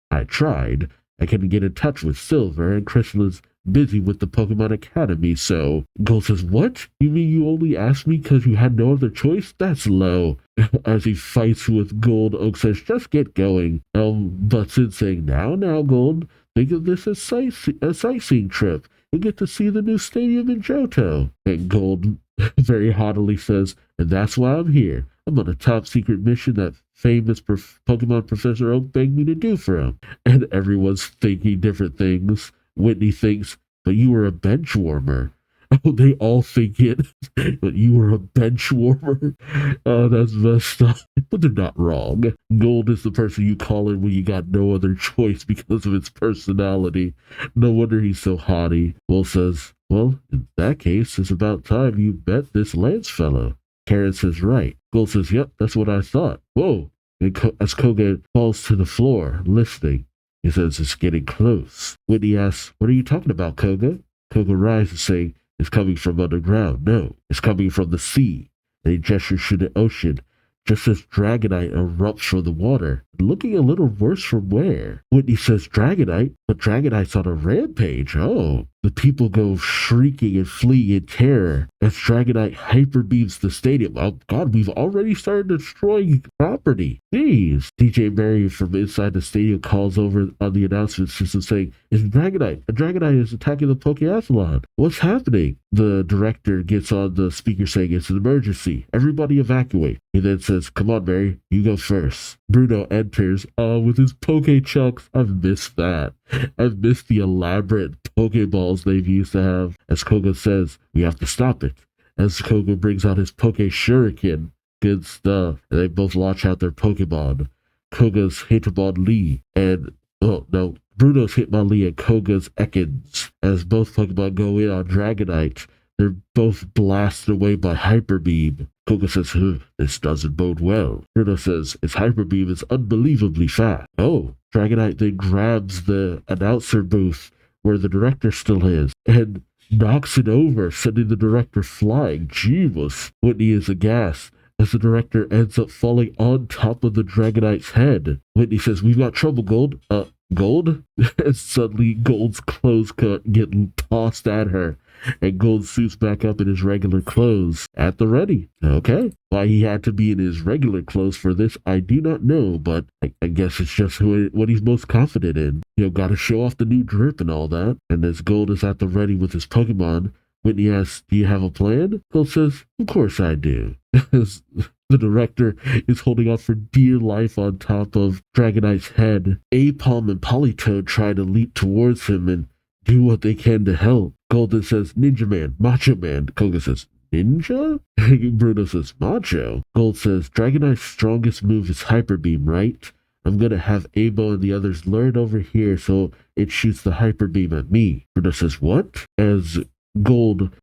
I tried. I couldn't get in touch with Silver, and Crystal is busy with the Pokemon Academy, so... Gold says, what? You mean you only asked me because you had no other choice? That's low. As he fights with Gold, Oak says, just get going. Elm butts in saying, now, Gold, think of this as a sightseeing trip. You'll get to see the new stadium in Johto. And Gold very haughtily says, and that's why I'm here. I'm on a top secret mission that famous Pokemon Professor Oak begged me to do for him. And everyone's thinking different things. Whitney thinks, but you were a bench warmer. Oh, they all think it. But you were a bench warmer? Oh, that's messed up. But they're not wrong. Gold is the person you call in when you got no other choice because of its personality. No wonder he's so haughty. Will says, well, in that case, it's about time you met this Lance fellow. Karen says, right. Gold says, yep, that's what I thought. Whoa. And as Koga falls to the floor, listening, he says, it's getting close. Whitney asks, what are you talking about, Koga? Koga rises, saying, it's coming from underground. No, it's coming from the sea. And he gestures to the ocean, just as Dragonite erupts from the water, looking a little worse from where. Whitney says Dragonite, but Dragonite's on a rampage. Oh. The people go shrieking and fleeing in terror as Dragonite hyperbeams the stadium. Oh god, we've already started destroying property. Jeez. DJ Marion from inside the stadium calls over on the announcement system saying, it's Dragonite. A Dragonite is attacking the Pokeathlon. What's happening? The director gets on the speaker saying it's an emergency. Everybody evacuate. He then says, come on, Mary, you go first. Bruno enters with his Poke-Chunks. I've missed that. I've missed the elaborate Pokeballs they've used to have. As Koga says, we have to stop it. As Koga brings out his Poke Shuriken, good stuff. And they both launch out their Pokemon. Koga's Hitmonlee and, oh no, Bruno's Hitmonlee and Koga's Ekans. As both Pokemon go in on Dragonite, they're both blasted away by Hyper Beam. Koga says, this doesn't bode well. Bruno says, its Hyper Beam is unbelievably fast. Oh, Dragonite then grabs the announcer booth where the director still is and knocks it over, sending the director flying. Jeebus. Whitney is aghast as the director ends up falling on top of the Dragonite's head. Whitney says, we've got trouble, Gold. Gold? And suddenly Gold's clothes get tossed at her, and Gold suits back up in his regular clothes at the ready. Okay. Why he had to be in his regular clothes for this, I do not know, but I guess it's just what he's most confident in. You know, gotta show off the new drip and all that. And as Gold is at the ready with his Pokemon, Whitney asks, do you have a plan? Gold says, of course I do. As the director is holding on for dear life on top of Dragonite's head, Apom and Politoed try to leap towards him and do what they can to help. Golden says, Ninja Man, Macho Man. Koga says, Ninja? Bruno says, Macho. Gold says, Dragonite's strongest move is Hyper Beam, right? I'm gonna have Abo and the others learn over here so it shoots the Hyper Beam at me. Bruno says, what? As Gold,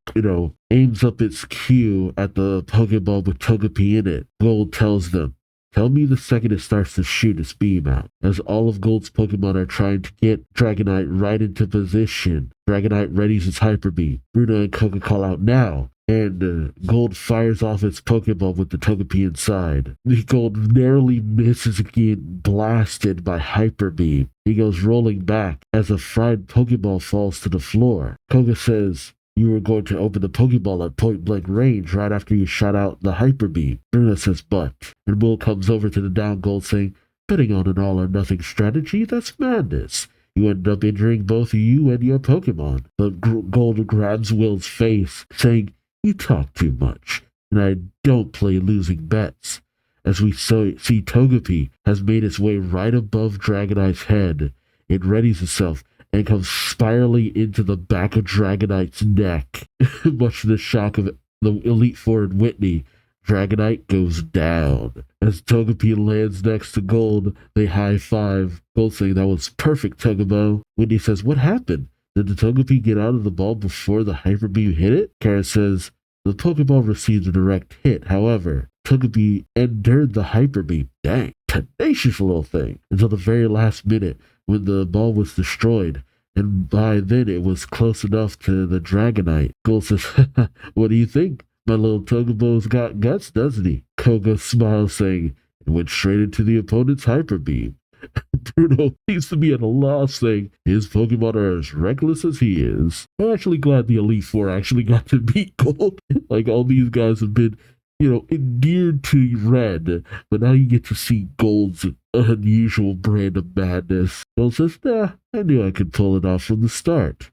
aims up its cue at the Pokeball with Togepi in it. Gold tells them, tell me the second it starts to shoot its beam out. As all of Gold's Pokemon are trying to get Dragonite right into position, Dragonite readies its Hyper Beam. Bruno and Koga call out now, and Gold fires off its Pokeball with the Togepi inside. Gold narrowly misses getting blasted by Hyper Beam. He goes rolling back as a fried Pokeball falls to the floor. Koga says, you were going to open the Pokeball at point-blank range right after you shot out the Hyper Beam. Bruno says, but. And Will comes over to the down Gold saying, betting on an all-or-nothing strategy, that's madness. You end up injuring both you and your Pokemon. But Gold grabs Will's face, saying, you talk too much, and I don't play losing bets. As we see Togepi has made its way right above Dragonite's head. It readies itself and comes spiraling into the back of Dragonite's neck. Much to the shock of the Elite Four and Whitney, Dragonite goes down. As Togepi lands next to Gold, they high-five. Gold saying that was perfect, Togebo. Whitney says, what happened? Did the Togepi get out of the ball before the Hyper Beam hit it? Karen says, the Pokeball received a direct hit. However, Togepi endured the Hyper Beam. Dang, tenacious little thing. Until the very last minute, when the ball was destroyed, and by then it was close enough to the Dragonite. Gold says, what do you think? My little Togebo's got guts, doesn't he? Koga smiles, saying, it went straight into the opponent's Hyper Beam. Bruno seems to be at a loss, saying his Pokemon are as reckless as he is. I'm actually glad the Elite Four actually got to beat Gold. Like, all these guys have been, endeared to Red, but now you get to see Gold's unusual brand of madness. Gold says, nah, I knew I could pull it off from the start.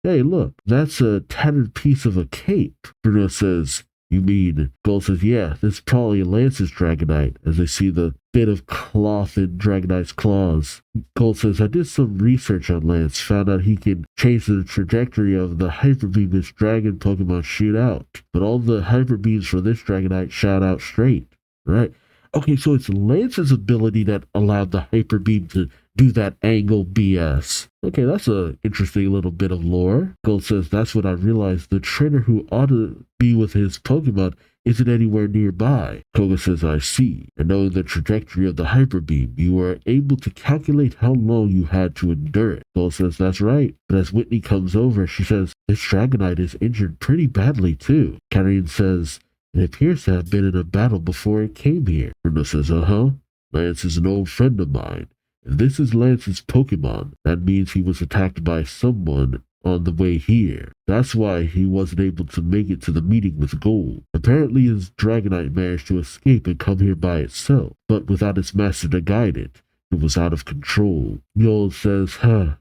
Hey, look, that's a tattered piece of a cape. Bruno says, You mean, Gold says, yeah, this is probably Lance's Dragonite, as they see the bit of cloth in Dragonite's claws. Gold says, I did some research on Lance, found out he can change the trajectory of the Hyper Beam this dragon Pokemon shoot out. But all the Hyper Beams for this Dragonite shot out straight, right? Okay, so it's Lance's ability that allowed the Hyper Beam to do that angle BS. Okay, that's an interesting little bit of lore. Gold says, that's when I realized the trainer who ought to be with his Pokemon isn't anywhere nearby. Koga says, I see. And knowing the trajectory of the Hyper Beam, you were able to calculate how long you had to endure it. Gold says, that's right. But as Whitney comes over, she says, this Dragonite is injured pretty badly too. Carrion says, it appears to have been in a battle before it came here. Bruno says, uh-huh. Lance is an old friend of mine. If this is Lance's Pokemon, that means he was attacked by someone on the way here. That's why he wasn't able to make it to the meeting with Gold. Apparently his Dragonite managed to escape and come here by itself, but without its master to guide it. It was out of control. Gold says, and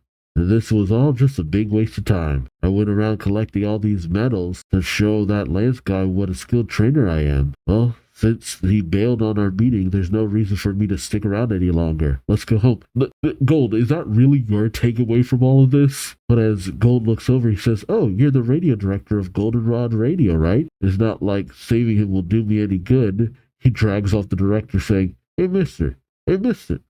this was all just a big waste of time. I went around collecting all these medals to show that Lance guy what a skilled trainer I am. Well, since he bailed on our meeting, there's no reason for me to stick around any longer. Let's go home. Gold, is that really your takeaway from all of this? But as Gold looks over, he says, oh, you're the radio director of Goldenrod Radio, right? It's not like saving him will do me any good. He drags off the director saying, hey, mister. Hey, mister.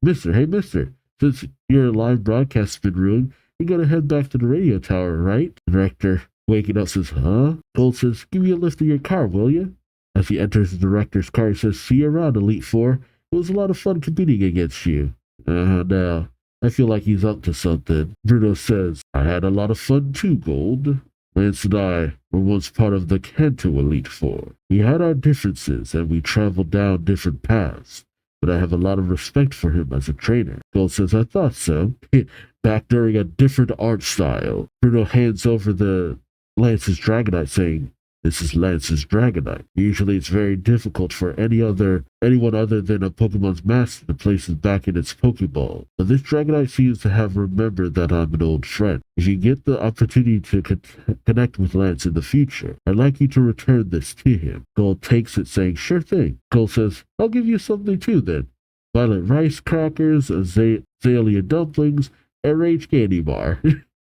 Since your live broadcast has been ruined, you're going to head back to the radio tower, right? The director, waking up, says, huh? Gold says, give me a lift in your car, will you? As he enters the director's car, he says, see you around, Elite Four. It was a lot of fun competing against you. Now, I feel like he's up to something. Bruno says, I had a lot of fun too, Gold. Lance and I were once part of the Kanto Elite Four. We had our differences, and we traveled down different paths. But I have a lot of respect for him as a trainer. Gold says, I thought so. Back during a different art style. Bruno hands over the Lance's Dragonite, saying, this is Lance's Dragonite. Usually it's very difficult for anyone other than a Pokemon's master to place it back in its Pokeball. But this Dragonite seems to have remembered that I'm an old friend. If you get the opportunity to connect with Lance in the future, I'd like you to return this to him. Gold takes it, saying, sure thing. Gold says, I'll give you something too then. Violet rice crackers, azalea dumplings, and rage candy bar.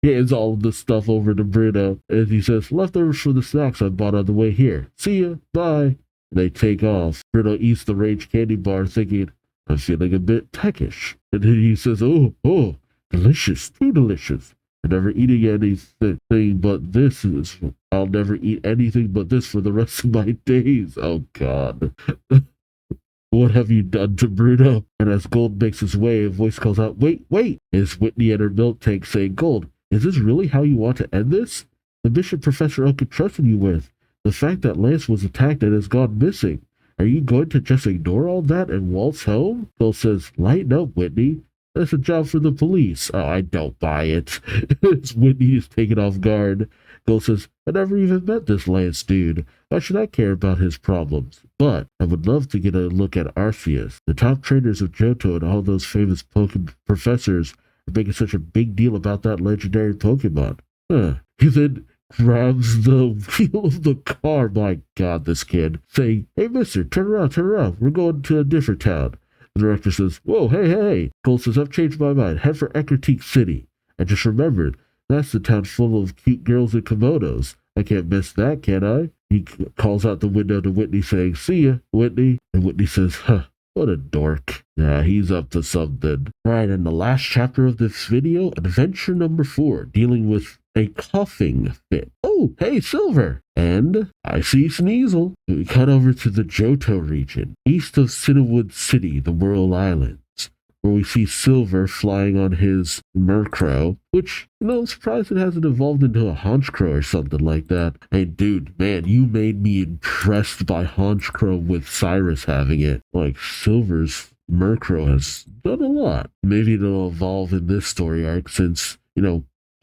He hands all of the stuff over to Bruno, as he says, leftovers for the snacks I bought on the way here. See ya, bye. They take off. Bruno eats the rage candy bar, thinking, I'm feeling a bit peckish. And then he says, oh, delicious, too delicious. I'm never eating anything but this. I'll never eat anything but this for the rest of my days. Oh, God. What have you done to Bruno? And as Gold makes his way, a voice calls out, wait. It's Whitney and her milk tank saying, Gold, is this really how you want to end this? The mission Professor Oak entrusted you with. The fact that Lance was attacked and has gone missing. Are you going to just ignore all that and waltz home? Gold says, lighten up, Whitney. That's a job for the police. Oh, I don't buy it. Whitney is taken off guard. Gold says, I never even met this Lance dude. Why should I care about his problems? But I would love to get a look at Arceus. The top trainers of Johto and all those famous Pokemon professors are making such a big deal about that legendary Pokemon. He then grabs the wheel of the car. My God, this kid. Saying, hey, mister, turn around. We're going to a different town. The director says, whoa, hey. Gold says, I've changed my mind. Head for Ecruteak City. I just remembered, that's the town full of cute girls in kimonos. I can't miss that, can I? He calls out the window to Whitney, saying, see ya, Whitney. And Whitney says, what a dork. Yeah, he's up to something. Right, in the last chapter of this video, adventure number 4, dealing with a coughing fit. Oh, hey, Silver! And I see Sneasel. We cut over to the Johto region, east of Cinnawood City, the Whirl Islands, where we see Silver flying on his Murkrow, which, I'm surprised it hasn't evolved into a Honchkrow or something like that. Hey, dude, man, you made me impressed by Honchkrow with Cyrus having it. Like, Silver's Murkrow has done a lot. Maybe it'll evolve in this story arc since,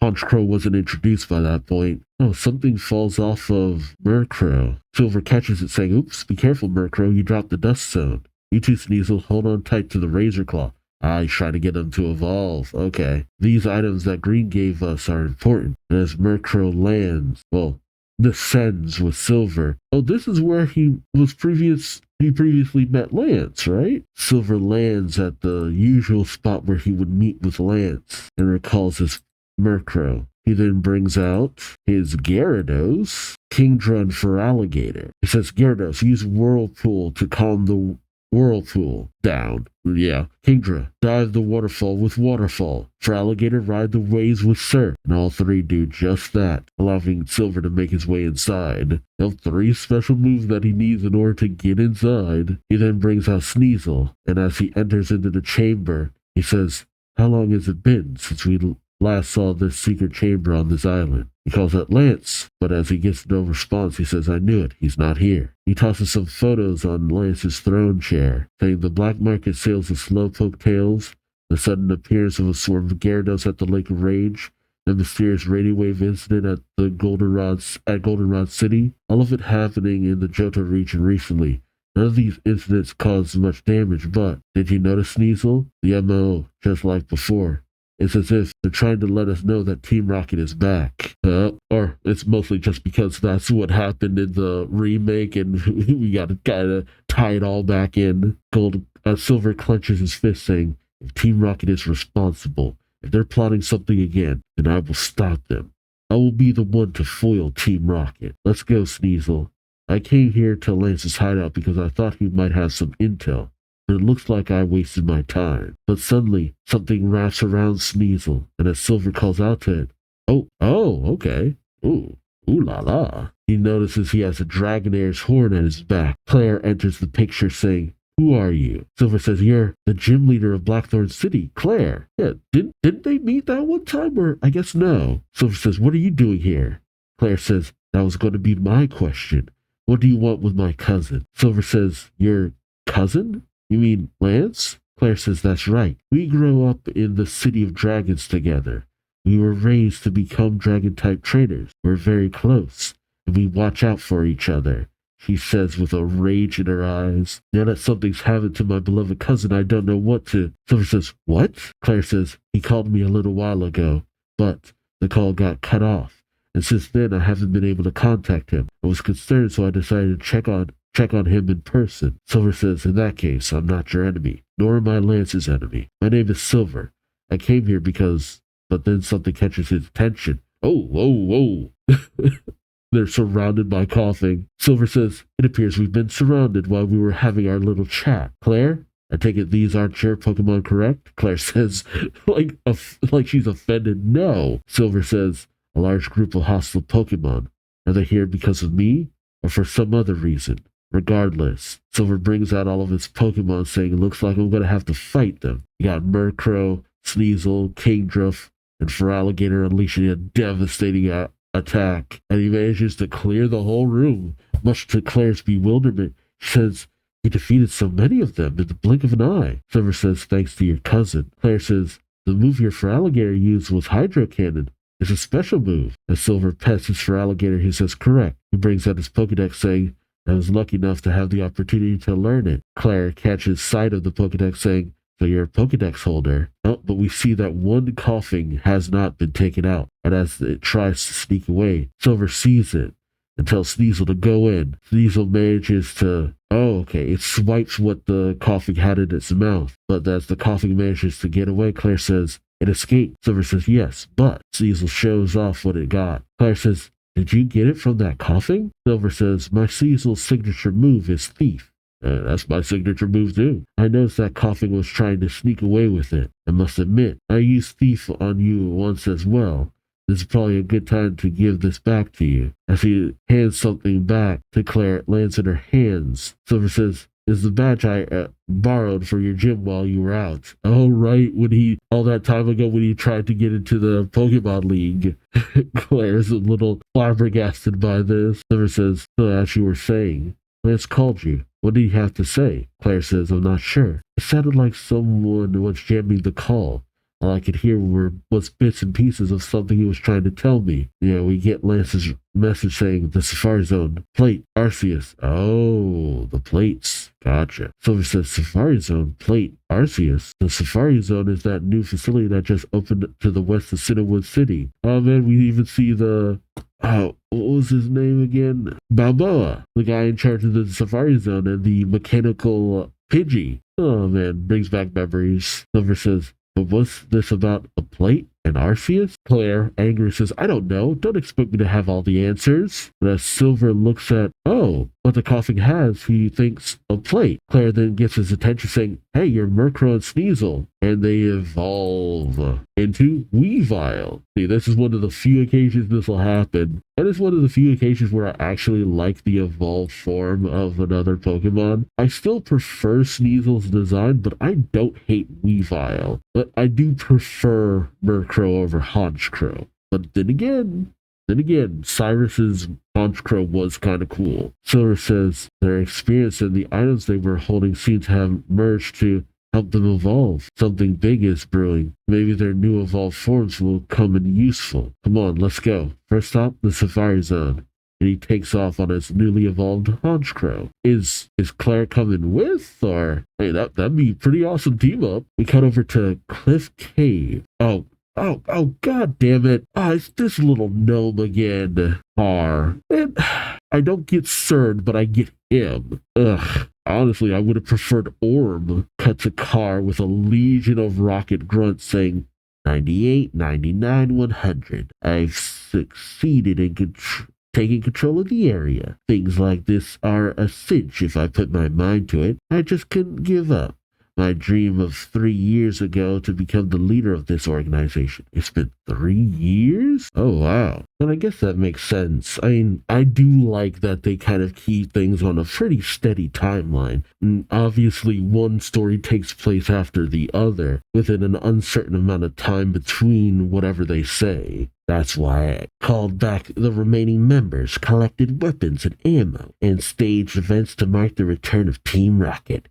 Honchkrow wasn't introduced by that point. Oh, something falls off of Murkrow. Silver catches it, saying, oops, be careful, Murkrow, you dropped the dust zone. You two, Sneasel, hold on tight to the Razor Claw. I try to get them to evolve. Okay. These items that Green gave us are important. And as Murkrow lands, well, descends with Silver. Oh, this is where he previously met Lance, right? Silver lands at the usual spot where he would meet with Lance and recalls his Murkrow. He then brings out his Gyarados, Kingdra, and Feraligatr. He says, Gyarados, use Whirlpool to calm the Whirlpool down. Yeah. Kingdra, dive the waterfall with Waterfall. Feraligatr, ride the waves with Surf. And all three do just that, allowing Silver to make his way inside. They have 3 special moves that he needs in order to get inside. He then brings out Sneasel, and as he enters into the chamber, he says, how long has it been since we last saw this secret chamber on this island? He calls out Lance, but as he gets no response, he says, I knew it, he's not here. He tosses some photos on Lance's throne chair, saying the black market sales of Slowpoke tails, the sudden appearance of a swarm of Gyarados at the Lake of Rage, the mysterious radio wave incident at the Goldenrod City, all of it happening in the Johto region recently. None of these incidents caused much damage, but did you notice, Sneasel? The MO, just like before. It's as if they're trying to let us know that Team Rocket is back. Or it's mostly just because that's what happened in the remake and we gotta kinda tie it all back in. Silver clenches his fist, saying, if Team Rocket is responsible, if they're plotting something again, then I will stop them. I will be the one to foil Team Rocket. Let's go, Sneasel. I came here to Lance's hideout because I thought he might have some intel. But it looks like I wasted my time. But suddenly, something wraps around Sneasel, and as Silver calls out to it, okay. Ooh la la. He notices he has a Dragonair's horn at his back. Claire enters the picture saying, who are you? Silver says, you're the gym leader of Blackthorn City, Claire. Yeah, didn't they meet that one time? Or I guess no. Silver says, what are you doing here? Claire says, that was going to be my question. What do you want with my cousin? Silver says, your cousin? You mean Lance? Claire says, that's right. We grew up in the City of Dragons together. We were raised to become dragon-type trainers. We're very close, and we watch out for each other. She says with a rage in her eyes. Now that something's happened to my beloved cousin, I don't know what to. Silver says, what? Claire says, he called me a little while ago, but the call got cut off. And since then, I haven't been able to contact him. I was concerned, so I decided to check on him in person. Silver says, in that case, I'm not your enemy, nor am I Lance's enemy. My name is Silver. I came here but then something catches his attention. Oh. They're surrounded by coughing. Silver says, it appears we've been surrounded while we were having our little chat. Claire, I take it these aren't your Pokemon, correct? Claire says, like she's offended. No. Silver says, a large group of hostile Pokemon. Are they here because of me or for some other reason? Regardless, Silver brings out all of his Pokemon, saying, looks like I'm going to have to fight them. You got Murkrow, Sneasel, Kingdra, and Feraligatr unleashing a devastating attack, and he manages to clear the whole room. Much to Claire's bewilderment, she says, he defeated so many of them in the blink of an eye. Silver says, thanks to your cousin. Claire says, the move your Feraligatr used was Hydro Cannon. It's a special move. As Silver pets his Feraligatr, he says, correct. He brings out his Pokedex, saying, I was lucky enough to have the opportunity to learn it. Claire catches sight of the Pokedex, saying, so you're a Pokedex holder. Oh, but we see that one coughing has not been taken out, and as it tries to sneak away, Silver sees it and tells Sneasel to go in. Sneasel manages to, it swipes what the coughing had in its mouth, but as the coughing manages to get away, Claire says, it escaped. Silver says, yes, but Sneasel shows off what it got. Claire says, did you get it from that coughing? Silver says, my Sneasel's signature move is Thief. That's my signature move too. I noticed that coughing was trying to sneak away with it. I must admit, I used Thief on you once as well. This is probably a good time to give this back to you. As he hands something back to Claire, it lands in her hands. Silver says, is the badge I borrowed for your gym while you were out. Oh, right, all that time ago when he tried to get into the Pokemon League. Claire's a little flabbergasted by this. Silver says, so as you were saying, Lance called you. What did he have to say? Claire says, I'm not sure. It sounded like someone was jamming the call. All I could hear was bits and pieces of something he was trying to tell me. We get Lance's message saying, the Safari Zone, plate, Arceus. Oh, the plates. Gotcha. Silver says, Safari Zone, plate, Arceus. The Safari Zone is that new facility that just opened to the west of Cinnawood City. Oh man, we even see the what was his name again? Balboa, the guy in charge of the Safari Zone and the mechanical Pidgey. Oh man, brings back memories. Silver says, but was this about a plate and Arceus? Claire, angry, says, I don't know. Don't expect me to have all the answers. But as Silver looks at, what the coughing has, he thinks a plate. Claire then gets his attention saying, hey, you're Murkrow and Sneasel. And they evolve into Weavile. See, this is one of the few occasions this will happen. And it's one of the few occasions where I actually like the evolved form of another Pokemon. I still prefer Sneasel's design, but I don't hate Weavile. But I do prefer Murkrow over Honchkrow. But then again, Cyrus's Honchkrow was kind of cool. Silver says their experience and the items they were holding seem to have merged to help them evolve. Something big is brewing. Maybe their new evolved forms will come in useful. Come on, let's go. First stop, the Safari Zone. And he takes off on his newly evolved Honchkrow. Is Claire coming with? Or, hey, that'd be a pretty awesome team up. We cut over to Cliff Cave. Oh, god damn it. It's this little gnome again. And I don't get CERN, but I get him. Ugh. Honestly, I would have preferred Orm. Cut to Car with a legion of rocket grunts saying, 98, 99, 100. I've succeeded in taking control of the area. Things like this are a cinch if I put my mind to it. I just couldn't give up. My dream of 3 years ago to become the leader of this organization. It's been 3 years? Oh, wow. And I guess that makes sense. I mean, I do like that they kind of keep things on a pretty steady timeline. And obviously, one story takes place after the other, within an uncertain amount of time between whatever they say. That's why I called back the remaining members, collected weapons and ammo, and staged events to mark the return of Team Rocket.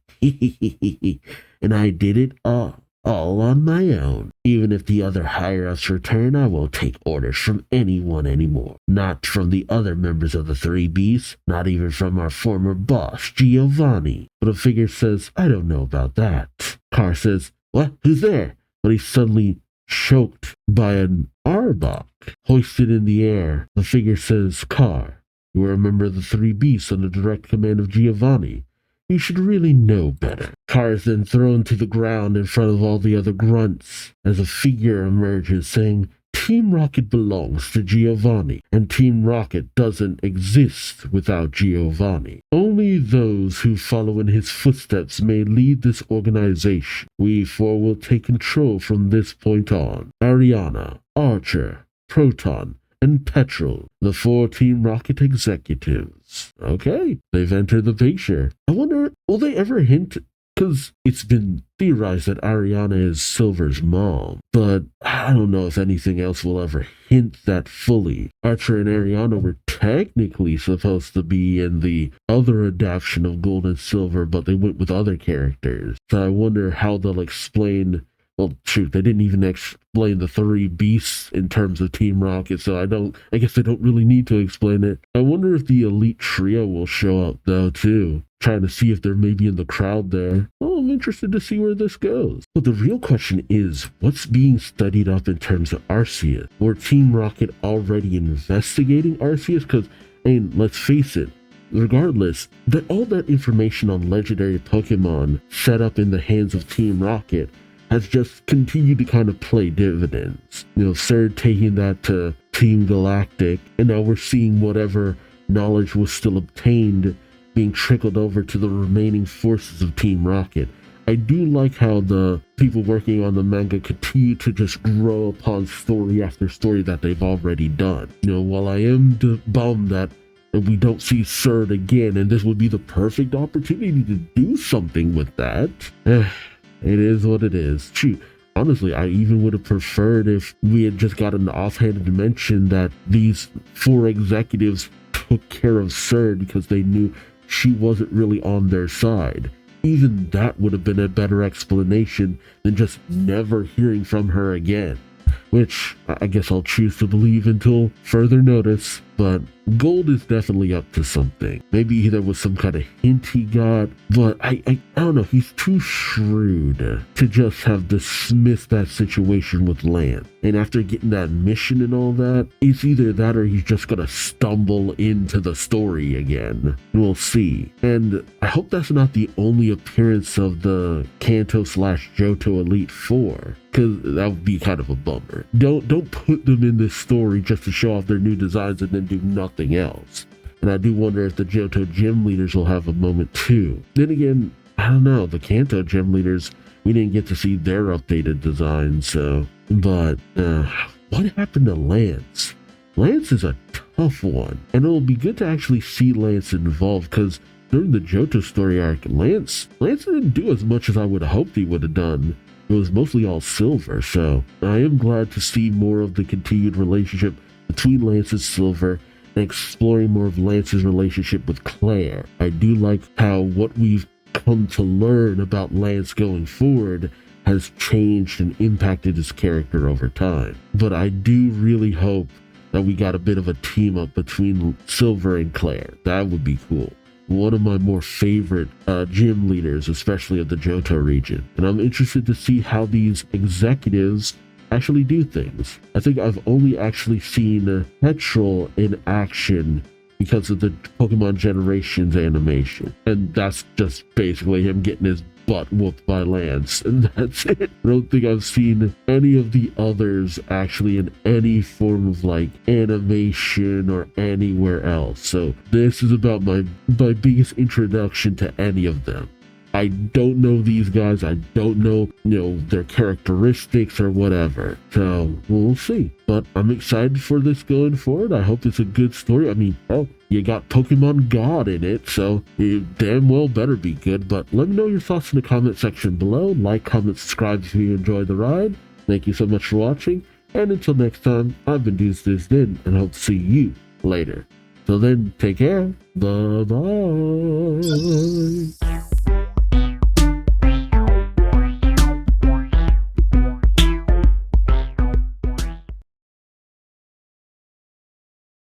And I did it all on my own. Even if the other higher-ups return, I won't take orders from anyone anymore. Not from the other members of the Three Beasts, not even from our former boss, Giovanni. But a figure says, I don't know about that. Car says, what? Who's there? But he's suddenly choked by an Arbok. Hoisted in the air, the figure says, Car, you are a member of the Three Beasts under direct command of Giovanni. You should really know better. Car is then thrown to the ground in front of all the other grunts as a figure emerges saying, Team Rocket belongs to Giovanni, and Team Rocket doesn't exist without Giovanni. Only those who follow in his footsteps may lead this organization. We four will take control from this point on. Ariana, Archer, Proton, and Petrol, the 4 Team Rocket executives. Okay, they've entered the picture. I wonder, will they ever hint? Because it's been theorized that Ariana is Silver's mom, but I don't know if anything else will ever hint that fully. Archer and Ariana were technically supposed to be in the other adaptation of Gold and Silver, but they went with other characters. So I wonder how they'll explain. Well, shoot, they didn't even explain the Three Beasts in terms of Team Rocket, so I guess they don't really need to explain it. I wonder if the Elite Trio will show up, though, too. Trying to see if they're maybe in the crowd there. Oh, I'm interested to see where this goes. But the real question is, what's being studied up in terms of Arceus? Or Team Rocket already investigating Arceus? Because, I mean, let's face it, regardless, all that information on legendary Pokemon set up in the hands of Team Rocket has just continued to kind of play dividends. Surd taking that to Team Galactic, and now we're seeing whatever knowledge was still obtained being trickled over to the remaining forces of Team Rocket. I do like how the people working on the manga continue to just grow upon story after story that they've already done. While I am bummed that we don't see Surd again, and this would be the perfect opportunity to do something with that. It is what it is. Shoot, honestly, I even would have preferred if we had just got an offhanded mention that these 4 executives took care of Surd because they knew she wasn't really on their side. Even that would have been a better explanation than just never hearing from her again. Which I guess I'll choose to believe until further notice. But but Gold is definitely up to something. Maybe there was some kind of hint he got, but I don't know. He's too shrewd to just have dismissed that situation with Lance. And after getting that mission and all that, it's either that or he's just gonna stumble into the story again. We'll see. And I hope that's not the only appearance of the Kanto/Johto Elite Four, because that would be kind of a bummer. Don't put them in this story just to show off their new designs and then do nothing else. And I do wonder if the Johto gym leaders will have a moment too. Then again, I don't know, the Kanto gym leaders, we didn't get to see their updated designs, so. But what happened to Lance? Lance is a tough one, and it'll be good to actually see Lance involved, because during the Johto story arc, Lance didn't do as much as I would have hoped he would have done. It was mostly all Silver, so I am glad to see more of the continued relationship between Lance and Silver, and exploring more of Lance's relationship with Claire. I do like how what we've come to learn about Lance going forward has changed and impacted his character over time. But I do really hope that we got a bit of a team up between Silver and Claire. That would be cool. One of my more favorite gym leaders, especially of the Johto region. And I'm interested to see how these executives actually do things. I think I've only actually seen Petrol in action because of the Pokemon Generations animation. And that's just basically him getting his butt whooped by Lance, and that's it. I don't think I've seen any of the others actually in any form of like animation or anywhere else. So this is about my biggest introduction to any of them. I don't know these guys. I don't know, their characteristics or whatever. So we'll see. But I'm excited for this going forward. I hope it's a good story. I mean, you got Pokemon God in it, so it damn well better be good. But let me know your thoughts in the comment section below. Like, comment, subscribe if you enjoyed the ride. Thank you so much for watching. And until next time, I've been Duuz-Diz-Din, and hope to see you later. So then, take care. Bye-bye.